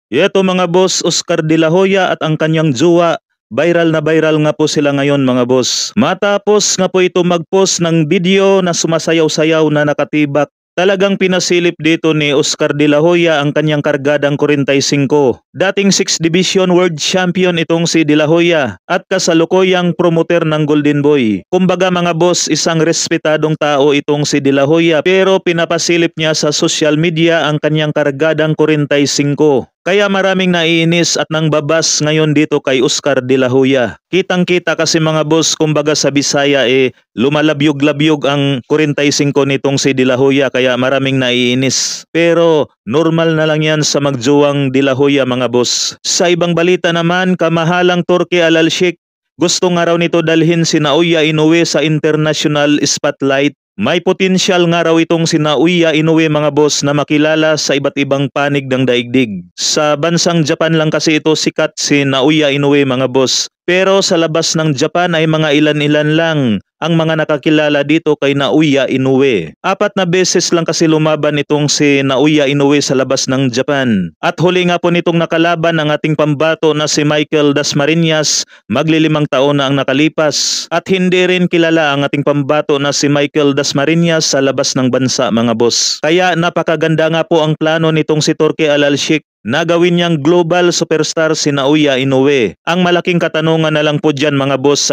Ito mga boss, Oscar De La Hoya at ang kanyang jowa, viral na viral nga po sila ngayon mga boss. Matapos nga po ito mag-post ng video na sumasayaw-sayaw na nakatibak, talagang pinasilip dito ni Oscar De La Hoya ang kanyang kargadang 45. Dating 6 Division World Champion itong si De La Hoya at kasalukuyang promoter ng Golden Boy. Kumbaga mga boss, isang respetadong tao itong si De La Hoya pero pinapasilip niya sa social media ang kanyang kargadang 45. Kaya maraming naiinis at nangbabas ngayon dito kay Oscar De La Hoya. Kitang-kita kasi mga boss, kumbaga sa Bisaya lumalabyog-labyog ang 45 nitong si De La Hoya kaya maraming naiinis. Pero normal na lang yan sa magjuwang De La Hoya mga boss. Sa ibang balita naman, kamahalang Turkey Al Sheikh gusto nga raw nito dalhin si Naoya Inoue sa international spotlight. May potensyal nga raw itong si Naoya Inoue mga boss na makilala sa iba't ibang panig ng daigdig. Sa bansang Japan lang kasi ito sikat si Naoya Inoue mga boss. Pero sa labas ng Japan ay mga ilan-ilan lang ang mga nakakilala dito kay Naoya Inoue. 4 na beses lang kasi lumaban itong si Naoya Inoue sa labas ng Japan. At huli nga po nitong nakalaban ang ating pambato na si Michael Dasmariñas, maglilimang taon na ang nakalipas. At hindi rin kilala ang ating pambato na si Michael Dasmariñas sa labas ng bansa mga boss. Kaya napakaganda nga po ang plano nitong si Turkey Al Sheikh na gawin niyang global superstar si Naoya Inoue. Ang malaking katanungan na lang po dyan mga boss,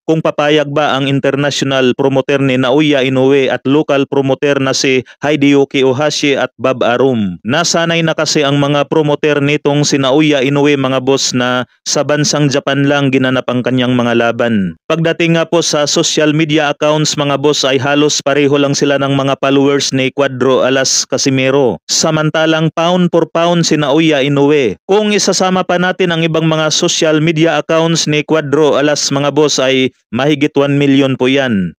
kung papayag ba ang international promoter ni Naoya Inoue at local promoter na si Hideyuki Ohashi at Bob Arum. Nasanay na kasi ang mga promoter nitong si Naoya Inoue mga boss na sa bansang Japan lang ginanap ang kanyang mga laban. Pagdating nga po sa social media accounts mga boss ay halos pareho lang sila ng mga followers ni Cuadro Alas Casimero. Samantalang pound for pound si Naoya Inoue. Kung isasama pa natin ang ibang mga social media accounts ni Cuadro Alas mga boss ay mahigit 1 million po yan.